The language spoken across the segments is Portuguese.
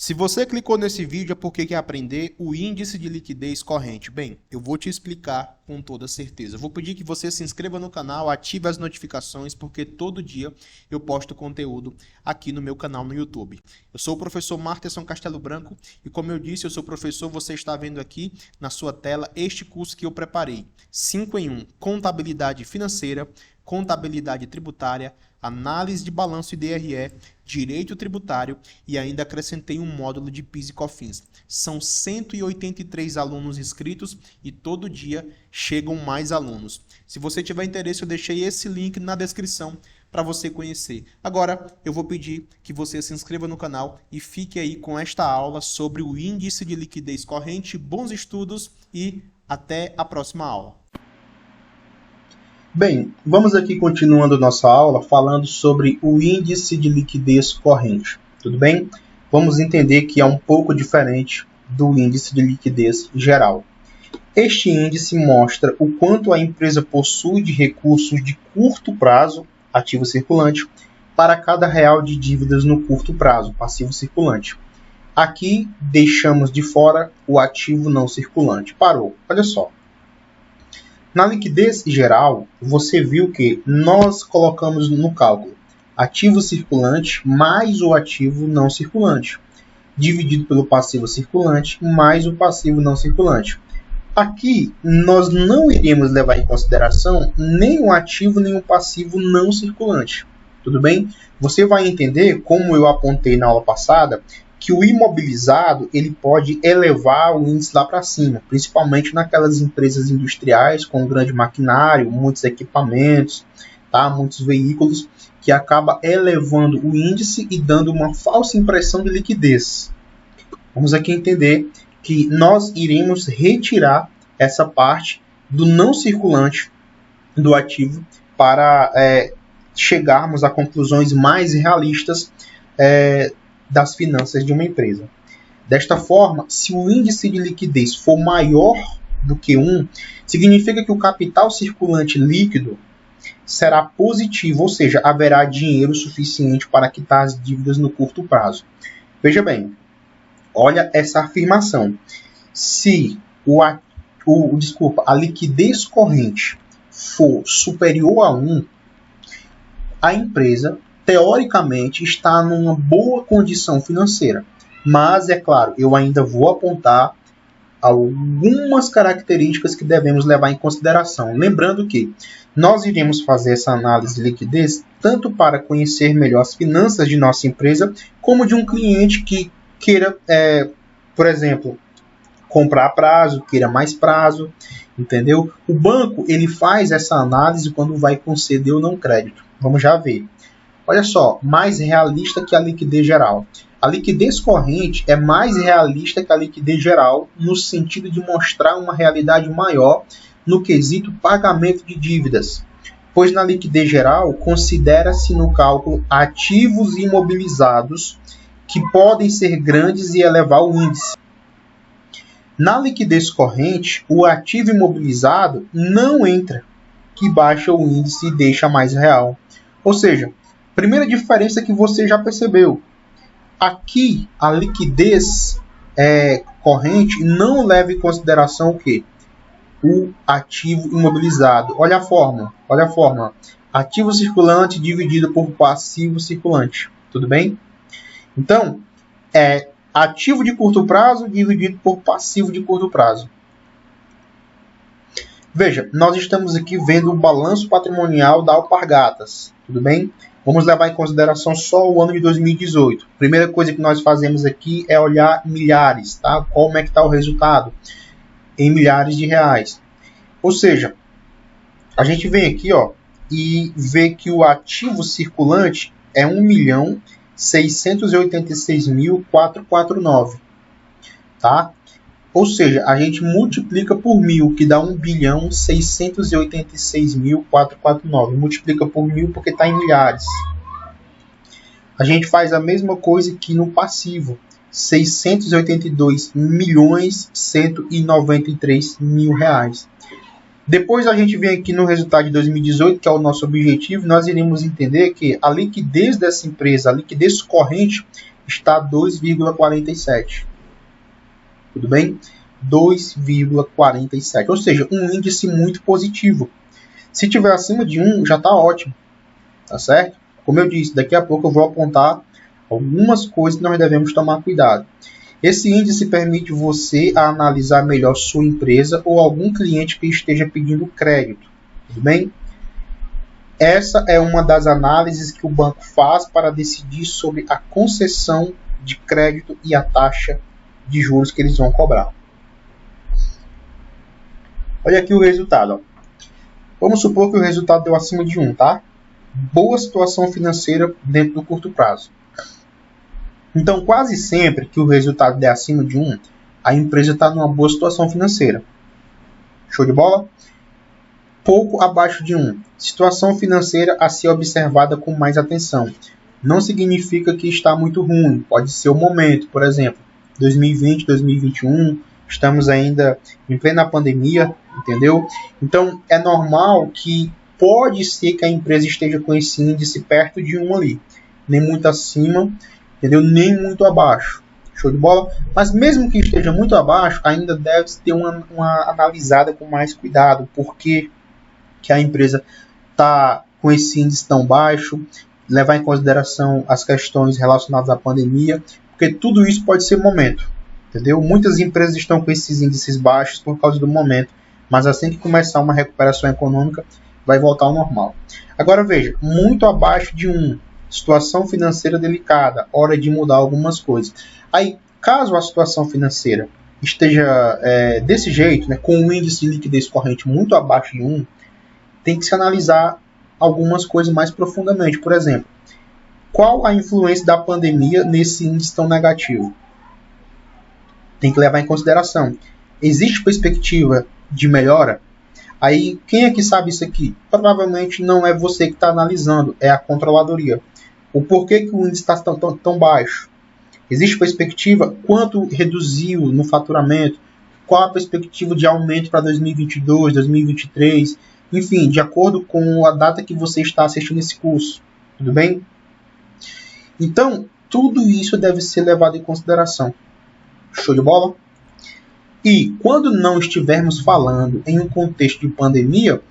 Se você clicou nesse vídeo é porque quer aprender o índice de liquidez corrente. Bem, eu vou te explicar com toda certeza. Eu vou pedir que você se inscreva no canal, ative as notificações, porque todo dia eu posto conteúdo aqui no meu canal no YouTube. Eu sou o professor Marterson Castelo Branco e, como eu disse, eu sou professor. Você está vendo aqui na sua tela este curso que eu preparei. 5 em 1, contabilidade financeira, contabilidade tributária, análise de balanço e DRE, direito tributário e ainda acrescentei um módulo de PIS e COFINS. São 183 alunos inscritos e todo dia chegam mais alunos. Se você tiver interesse, eu deixei esse link na descrição para você conhecer. Agora, eu vou pedir que você se inscreva no canal e fique aí com esta aula sobre o índice de liquidez corrente. Bons estudos e até a próxima aula. Bem, vamos aqui continuando nossa aula falando sobre o índice de liquidez corrente, tudo bem? Vamos entender que é um pouco diferente do índice de liquidez geral. Este índice mostra o quanto a empresa possui de recursos de curto prazo, ativo circulante, para cada real de dívidas no curto prazo, passivo circulante. Aqui deixamos de fora o ativo não circulante. Parou, olha só. Na liquidez geral, você viu que nós colocamos no cálculo ativo circulante mais o ativo não circulante, dividido pelo passivo circulante mais o passivo não circulante. Aqui, nós não iremos levar em consideração nem o ativo nem o passivo não circulante. Tudo bem? Você vai entender, como eu apontei na aula passada, que o imobilizado ele pode elevar o índice lá para cima, principalmente naquelas empresas industriais com grande maquinário, muitos equipamentos, tá? Muitos veículos, que acaba elevando o índice e dando uma falsa impressão de liquidez. Vamos aqui entender que nós iremos retirar essa parte do não circulante do ativo para chegarmos a conclusões mais realistas das finanças de uma empresa. Desta forma, se o índice de liquidez for maior do que 1, significa que o capital circulante líquido será positivo, ou seja, haverá dinheiro suficiente para quitar as dívidas no curto prazo. Veja bem, olha essa afirmação. Se a liquidez corrente for superior a 1, a empresa teoricamente está numa boa condição financeira. Mas, é claro, eu ainda vou apontar algumas características que devemos levar em consideração. Lembrando que nós iremos fazer essa análise de liquidez tanto para conhecer melhor as finanças de nossa empresa, como de um cliente que queira, por exemplo, comprar a prazo, queira mais prazo, entendeu? O banco ele faz essa análise quando vai conceder ou não crédito. Vamos já ver. Olha só, mais realista que a liquidez geral. A liquidez corrente é mais realista que a liquidez geral no sentido de mostrar uma realidade maior no quesito pagamento de dívidas, pois na liquidez geral considera-se no cálculo ativos imobilizados que podem ser grandes e elevar o índice. Na liquidez corrente, o ativo imobilizado não entra, que baixa o índice e deixa mais real. Ou seja, primeira diferença que você já percebeu. Aqui, a liquidez corrente não leva em consideração o quê? O ativo imobilizado. Olha a fórmula. Ativo circulante dividido por passivo circulante. Tudo bem? Então, ativo de curto prazo dividido por passivo de curto prazo. Veja, nós estamos aqui vendo o balanço patrimonial da Alpargatas. Tudo bem? Vamos levar em consideração só o ano de 2018. Primeira coisa que nós fazemos aqui é olhar milhares, tá? Como é que está o resultado? Em milhares de reais. Ou seja, a gente vem aqui e vê que o ativo circulante é 1.686.449. Tá? Ou seja, a gente multiplica por 1.000, que dá 1.686.449. Multiplica por 1.000 porque está em milhares. A gente faz a mesma coisa que no passivo. 682.193.000 reais. Depois a gente vem aqui no resultado de 2018, que é o nosso objetivo. Nós iremos entender que a liquidez dessa empresa, a liquidez corrente, está 2,47. Tudo bem? 2,47. Ou seja, um índice muito positivo. Se tiver acima de 1, já está ótimo. Tá certo? Como eu disse, daqui a pouco eu vou apontar algumas coisas que nós devemos tomar cuidado. Esse índice permite você analisar melhor sua empresa ou algum cliente que esteja pedindo crédito. Tudo bem? Essa é uma das análises que o banco faz para decidir sobre a concessão de crédito e a taxa de juros que eles vão cobrar. Olha aqui o resultado. Ó. Vamos supor que o resultado deu acima de 1, tá? Boa situação financeira dentro do curto prazo. Então, quase sempre que o resultado der acima de 1, a empresa está numa boa situação financeira. Show de bola? Pouco abaixo de 1. Situação financeira a ser observada com mais atenção. Não significa que está muito ruim. Pode ser o momento. Por exemplo, 2020, 2021, estamos ainda em plena pandemia, entendeu? Então, é normal que pode ser que a empresa esteja com esse índice perto de 1 ali. Nem muito acima, entendeu? Nem muito abaixo. Show de bola? Mas mesmo que esteja muito abaixo, ainda deve ter uma analisada com mais cuidado. Por que a empresa está com esse índice tão baixo? Levar em consideração as questões relacionadas à pandemia. Porque tudo isso pode ser momento. Entendeu? Muitas empresas estão com esses índices baixos por causa do momento. Mas assim que começar uma recuperação econômica, vai voltar ao normal. Agora veja, muito abaixo de 1. Situação financeira delicada, hora de mudar algumas coisas. Aí, caso a situação financeira esteja desse jeito, né, com um índice de liquidez corrente muito abaixo de 1, tem que se analisar algumas coisas mais profundamente. Por exemplo, qual a influência da pandemia nesse índice tão negativo? Tem que levar em consideração. Existe perspectiva de melhora? Aí, quem é que sabe isso aqui? Provavelmente não é você que está analisando, é a controladoria. O porquê que o índice está tão baixo? Existe perspectiva? Quanto reduziu no faturamento? Qual a perspectiva de aumento para 2022, 2023? Enfim, de acordo com a data que você está assistindo esse curso. Tudo bem? Então, tudo isso deve ser levado em consideração. Show de bola? E quando não estivermos falando em um contexto de pandemia,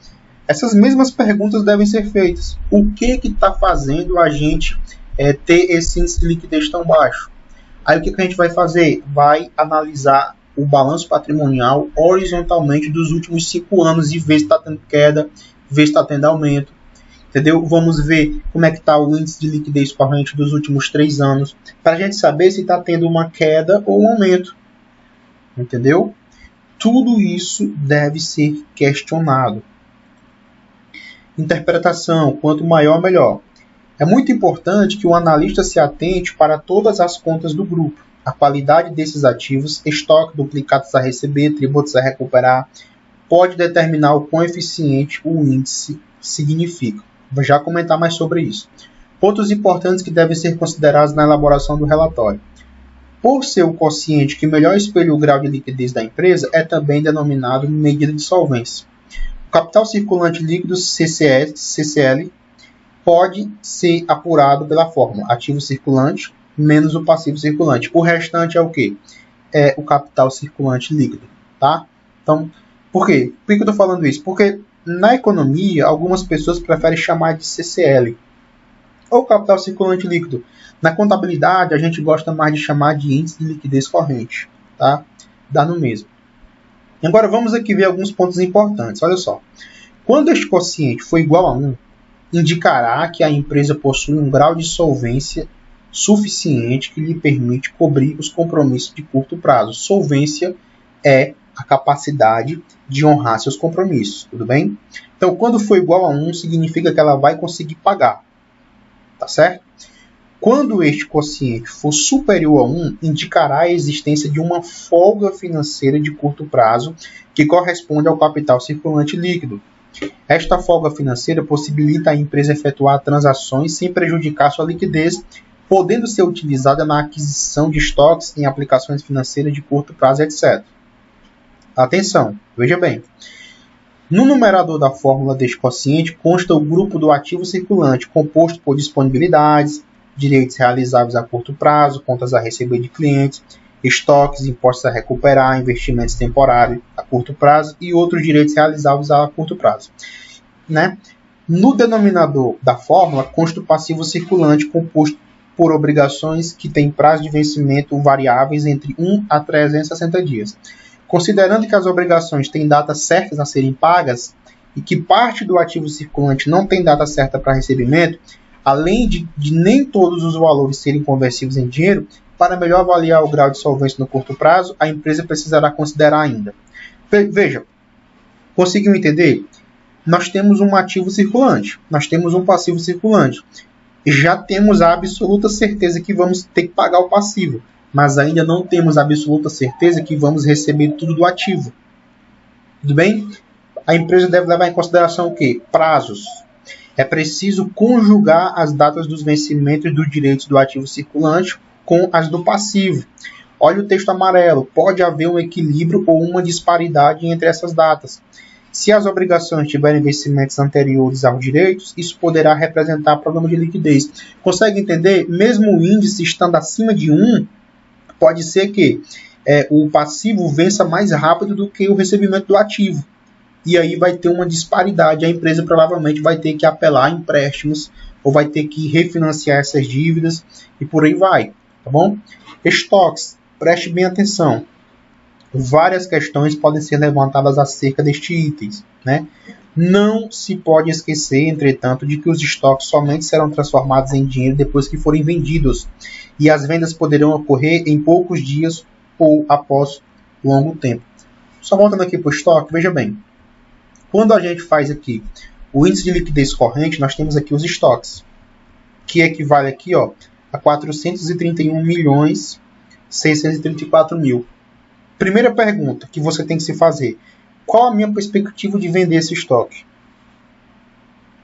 essas mesmas perguntas devem ser feitas. O que está fazendo a gente ter esse índice de liquidez tão baixo? Aí o que a gente vai fazer? Vai analisar o balanço patrimonial horizontalmente dos últimos 5 anos e ver se está tendo queda, ver se está tendo aumento. Entendeu? Vamos ver como é que está o índice de liquidez corrente dos últimos 3 anos, para a gente saber se está tendo uma queda ou um aumento. Entendeu? Tudo isso deve ser questionado. Interpretação, quanto maior, melhor. É muito importante que o analista se atente para todas as contas do grupo, a qualidade desses ativos, estoque, duplicados a receber, tributos a recuperar, pode determinar o quão eficiente o índice significa. Vou já comentar mais sobre isso. Pontos importantes que devem ser considerados na elaboração do relatório. Por ser o quociente que melhor espelha o grau de liquidez da empresa, é também denominado medida de solvência. O capital circulante líquido CCL pode ser apurado pela fórmula ativo circulante menos o passivo circulante. O restante é o quê? É o capital circulante líquido. Tá? Então, por quê? Por que eu estou falando isso? Porque na economia, algumas pessoas preferem chamar de CCL, ou capital circulante líquido. Na contabilidade, a gente gosta mais de chamar de índice de liquidez corrente. Tá? Dá no mesmo. Agora vamos aqui ver alguns pontos importantes. Olha só. Quando este quociente for igual a 1, indicará que a empresa possui um grau de solvência suficiente que lhe permite cobrir os compromissos de curto prazo. Solvência é a capacidade de honrar seus compromissos. Tudo bem? Então, quando for igual a 1, significa que ela vai conseguir pagar. Tá certo? Quando este quociente for superior a 1, indicará a existência de uma folga financeira de curto prazo que corresponde ao capital circulante líquido. Esta folga financeira possibilita a empresa efetuar transações sem prejudicar sua liquidez, podendo ser utilizada na aquisição de estoques em aplicações financeiras de curto prazo, etc. Atenção, veja bem. No numerador da fórmula deste quociente consta o grupo do ativo circulante, composto por disponibilidades, direitos realizáveis a curto prazo, contas a receber de clientes, estoques, impostos a recuperar, investimentos temporários a curto prazo e outros direitos realizáveis a curto prazo. Né? No denominador da fórmula, consta o passivo circulante composto por obrigações que têm prazo de vencimento variáveis entre 1 a 360 dias. Considerando que as obrigações têm datas certas a serem pagas e que parte do ativo circulante não tem data certa para recebimento, além de nem todos os valores serem conversíveis em dinheiro, para melhor avaliar o grau de solvência no curto prazo, a empresa precisará considerar ainda. Veja, conseguiu entender? Nós temos um ativo circulante, nós temos um passivo circulante. Já temos a absoluta certeza que vamos ter que pagar o passivo, mas ainda não temos a absoluta certeza que vamos receber tudo do ativo. Tudo bem? A empresa deve levar em consideração o quê? Prazos. É preciso conjugar as datas dos vencimentos dos direitos do ativo circulante com as do passivo. Olha o texto amarelo. Pode haver um equilíbrio ou uma disparidade entre essas datas. Se as obrigações tiverem vencimentos anteriores aos direitos, isso poderá representar problema de liquidez. Consegue entender? Mesmo o índice estando acima de 1, pode ser que o passivo vença mais rápido do que o recebimento do ativo. E aí vai ter uma disparidade. A empresa provavelmente vai ter que apelar a empréstimos ou vai ter que refinanciar essas dívidas e por aí vai. Tá bom? Estoques. Preste bem atenção. Várias questões podem ser levantadas acerca deste item, né? Não se pode esquecer, entretanto, de que os estoques somente serão transformados em dinheiro depois que forem vendidos, e as vendas poderão ocorrer em poucos dias ou após longo tempo. Só voltando aqui para o estoque, veja bem. Quando a gente faz aqui o índice de liquidez corrente, nós temos aqui os estoques, que equivale aqui, ó, a 431.634.000. Primeira pergunta que você tem que se fazer: qual a minha perspectiva de vender esse estoque?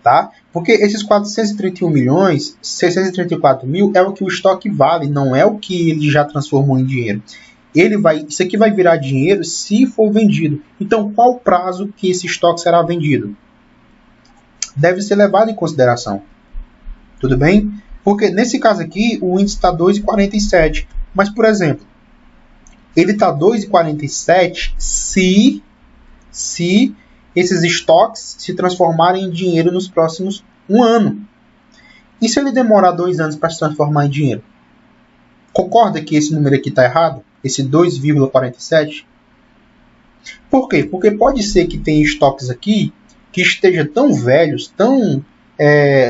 Tá? Porque esses 431.634.000 é o que o estoque vale, não é o que ele já transformou em dinheiro. Isso aqui vai virar dinheiro se for vendido. Então, qual o prazo que esse estoque será vendido? Deve ser levado em consideração. Tudo bem? Porque nesse caso aqui, o índice está 2,47. Mas, por exemplo, ele está 2,47 se esses estoques se transformarem em dinheiro nos próximos 1 ano. E se ele demorar 2 anos para se transformar em dinheiro? Concorda que esse número aqui está errado? Esse 2,47? Por quê? Porque pode ser que tenha estoques aqui que estejam tão velhos, tão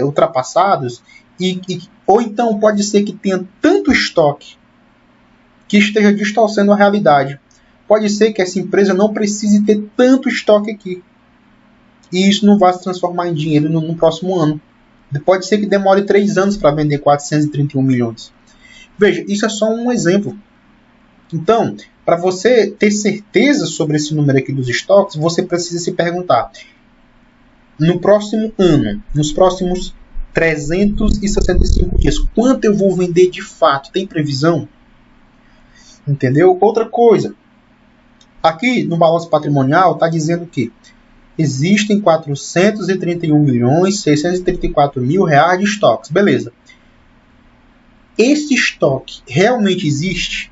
ultrapassados, ou então pode ser que tenha tanto estoque que esteja distorcendo a realidade. Pode ser que essa empresa não precise ter tanto estoque aqui. E isso não vai se transformar em dinheiro no próximo ano. Pode ser que demore 3 anos para vender 431 milhões. Veja, isso é só um exemplo. Então, para você ter certeza sobre esse número aqui dos estoques, você precisa se perguntar: no próximo ano, nos próximos 365 dias, quanto eu vou vender de fato? Tem previsão? Entendeu? Outra coisa, aqui no balanço patrimonial está dizendo que existem 431.634.000 reais de estoques. Beleza. Esse estoque realmente existe?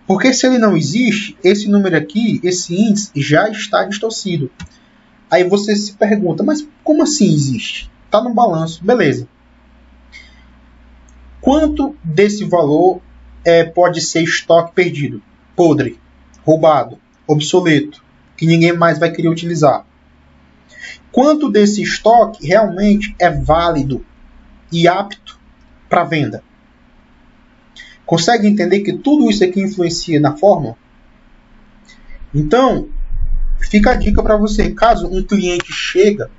Porque se ele não existe, esse número aqui, esse índice, já está distorcido. Aí você se pergunta, mas como assim existe? Está no balanço. Beleza. Quanto desse valor pode ser estoque perdido, podre, roubado, obsoleto, que ninguém mais vai querer utilizar? Quanto desse estoque realmente é válido e apto para venda? Consegue entender que tudo isso aqui influencia na fórmula? Então, fica a dica para você. Caso um cliente chega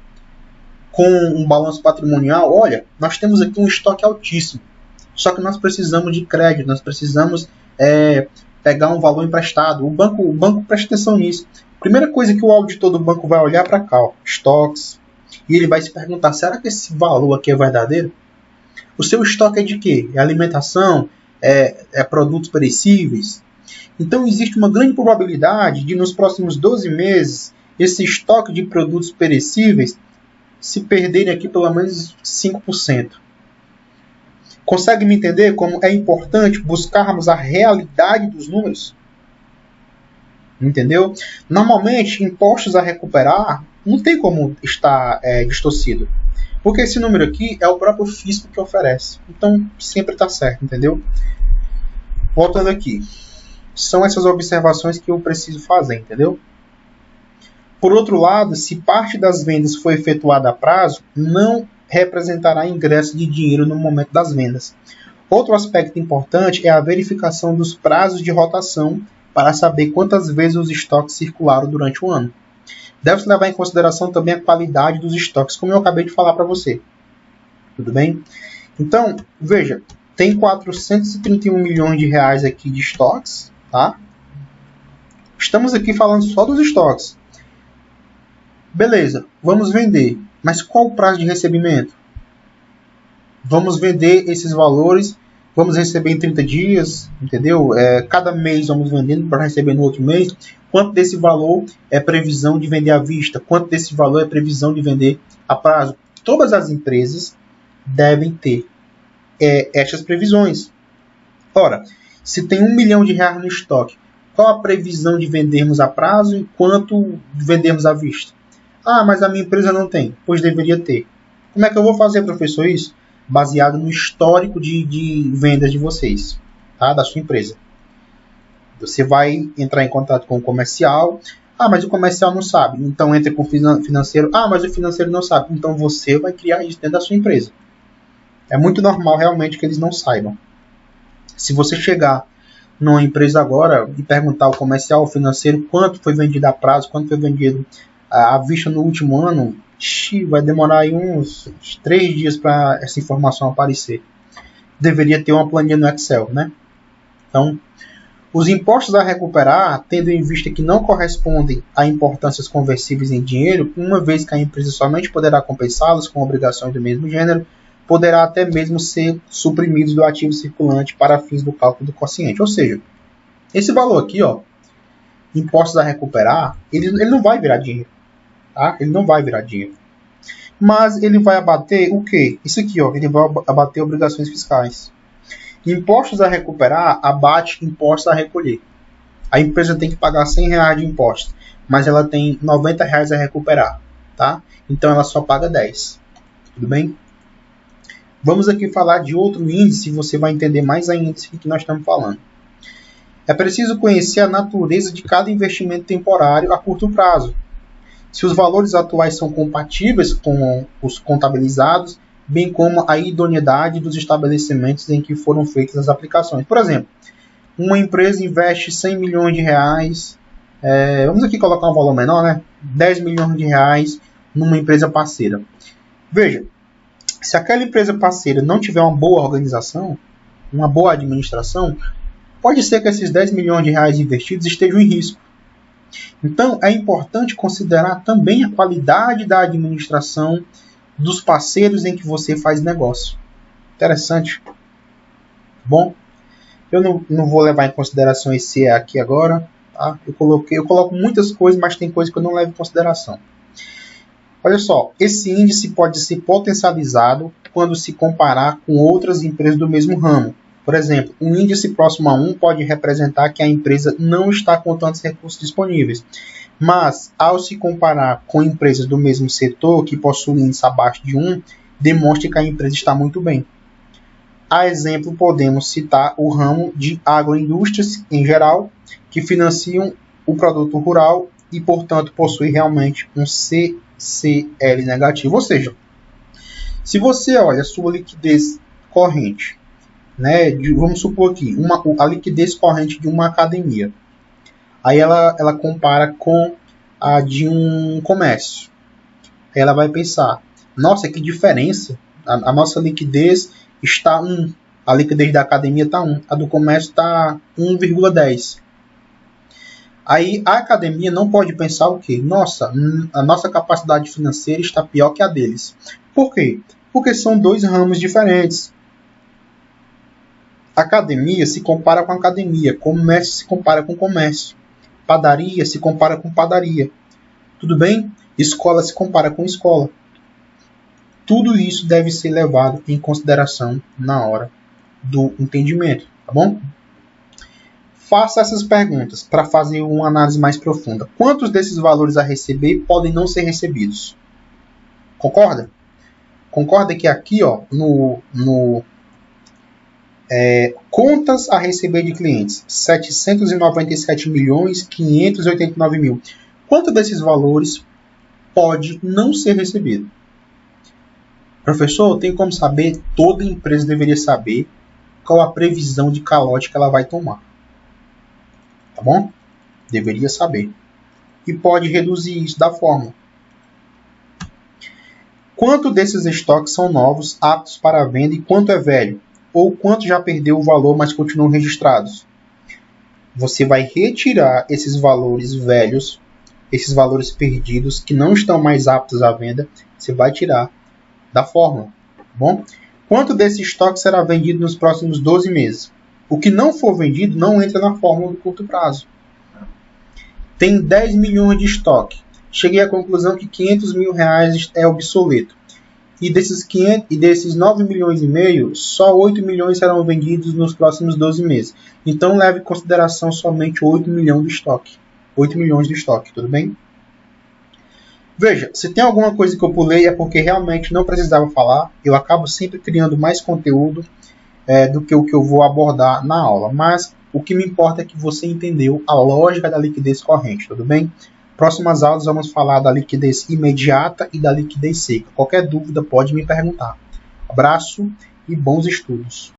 com um balanço patrimonial, olha, nós temos aqui um estoque altíssimo, só que nós precisamos de crédito, nós precisamos pegar um valor emprestado. O banco presta atenção nisso. Primeira coisa que o auditor do banco vai olhar para cá, ó, estoques, e ele vai se perguntar: será que esse valor aqui é verdadeiro? O seu estoque é de quê? É alimentação? É produtos perecíveis? Então existe uma grande probabilidade de nos próximos 12 meses esse estoque de produtos perecíveis se perderem aqui pelo menos 5%. Consegue me entender como é importante buscarmos a realidade dos números? Entendeu? Normalmente, impostos a recuperar não tem como estar distorcido. Porque esse número aqui é o próprio fisco que oferece. Então, sempre está certo, entendeu? Voltando aqui. São essas observações que eu preciso fazer, entendeu? Por outro lado, se parte das vendas for efetuada a prazo, não representará ingresso de dinheiro no momento das vendas. Outro aspecto importante é a verificação dos prazos de rotação para saber quantas vezes os estoques circularam durante o ano. Deve-se levar em consideração também a qualidade dos estoques, como eu acabei de falar para você. Tudo bem? Então, veja, tem 431 milhões de reais aqui de estoques, tá? Estamos aqui falando só dos estoques. Beleza, vamos vender. Mas qual o prazo de recebimento? Vamos vender esses valores, vamos receber em 30 dias, entendeu? Cada mês vamos vendendo para receber no outro mês. Quanto desse valor é previsão de vender à vista? Quanto desse valor é previsão de vender a prazo? Todas as empresas devem ter estas previsões. Ora, se tem 1 milhão de reais no estoque, qual a previsão de vendermos a prazo e quanto vendermos à vista? Ah, mas a minha empresa não tem. Pois deveria ter. Como é que eu vou fazer, professor, isso? Baseado no histórico de vendas de vocês, tá? Da sua empresa. Você vai entrar em contato com o comercial. Ah, mas o comercial não sabe. Então entre com o financeiro. Ah, mas o financeiro não sabe. Então você vai criar isso dentro da sua empresa. É muito normal realmente que eles não saibam. Se você chegar numa empresa agora e perguntar ao comercial, ao financeiro, quanto foi vendido a prazo, quanto foi vendido à vista no último ano, vai demorar aí uns 3 dias para essa informação aparecer. Deveria ter uma planilha no Excel, né? Então, os impostos a recuperar, tendo em vista que não correspondem a importâncias conversíveis em dinheiro, uma vez que a empresa somente poderá compensá-los com obrigações do mesmo gênero, poderá até mesmo ser suprimidos do ativo circulante para fins do cálculo do quociente. Ou seja, esse valor aqui, ó, impostos a recuperar, ele não vai virar dinheiro. Tá? Ele não vai virar dinheiro. Mas ele vai abater o quê? Isso aqui, ó, ele vai abater obrigações fiscais. Impostos a recuperar abate impostos a recolher. A empresa tem que pagar R$100 de imposto, mas ela tem R$90 a recuperar. Tá? Então ela só paga 10. Tudo bem? Vamos aqui falar de outro índice, você vai entender mais ainda do que nós estamos falando. É preciso conhecer a natureza de cada investimento temporário a curto prazo. Se os valores atuais são compatíveis com os contabilizados, bem como a idoneidade dos estabelecimentos em que foram feitas as aplicações. Por exemplo, uma empresa investe 100 milhões de reais, vamos aqui colocar um valor menor, né? 10 milhões de reais numa empresa parceira. Veja, se aquela empresa parceira não tiver uma boa organização, uma boa administração, pode ser que esses 10 milhões de reais investidos estejam em risco. Então, é importante considerar também a qualidade da administração dos parceiros em que você faz negócio. Interessante. Bom, eu não vou levar em consideração esse aqui agora. Tá? Eu coloco muitas coisas, mas tem coisas que eu não levo em consideração. Olha só, esse índice pode ser potencializado quando se comparar com outras empresas do mesmo ramo. Por exemplo, um índice próximo a 1 pode representar que a empresa não está com tantos recursos disponíveis. Mas, ao se comparar com empresas do mesmo setor que possuem índice abaixo de 1, demonstra que a empresa está muito bem. A exemplo, podemos citar o ramo de agroindústrias em geral, que financiam o produto rural e, portanto, possui realmente um CCL negativo. Ou seja, se você olha a sua liquidez corrente, né, vamos supor aqui, a liquidez corrente de uma academia. Aí ela compara com a de um comércio. Aí ela vai pensar, nossa, que diferença. A nossa liquidez está 1. A liquidez da academia está 1. A do comércio está 1,10. Aí a academia não pode pensar o quê? Nossa, a nossa capacidade financeira está pior que a deles. Por quê? Porque são 2 ramos diferentes. Academia se compara com academia, comércio se compara com comércio, padaria se compara com padaria. Tudo bem? Escola se compara com escola. Tudo isso deve ser levado em consideração na hora do entendimento, tá bom? Faça essas perguntas para fazer uma análise mais profunda. Quantos desses valores a receber podem não ser recebidos? Concorda? Concorda que aqui, ó, contas a receber de clientes, 797.589.000. Quanto desses valores pode não ser recebido? Professor, tem como saber? Toda empresa deveria saber qual a previsão de calote que ela vai tomar. Tá bom? Deveria saber. E pode reduzir isso da forma. Quanto desses estoques são novos, aptos para venda, e quanto é velho? Ou quanto já perdeu o valor, mas continuam registrados? Você vai retirar esses valores velhos, esses valores perdidos, que não estão mais aptos à venda, você vai tirar da fórmula. Tá bom? Quanto desse estoque será vendido nos próximos 12 meses? O que não for vendido não entra na fórmula do curto prazo. Tem 10 milhões de estoque. Cheguei à conclusão que 500 mil reais é obsoleto. E desses 9 milhões e meio, só 8 milhões serão vendidos nos próximos 12 meses. Então leve em consideração somente 8 milhões de estoque. 8 milhões de estoque, tudo bem? Veja, se tem alguma coisa que eu pulei é porque realmente não precisava falar. Eu acabo sempre criando mais conteúdo do que o que eu vou abordar na aula. Mas o que me importa é que você entendeu a lógica da liquidez corrente, tudo bem? Próximas aulas vamos falar da liquidez imediata e da liquidez seca. Qualquer dúvida pode me perguntar. Abraço e bons estudos.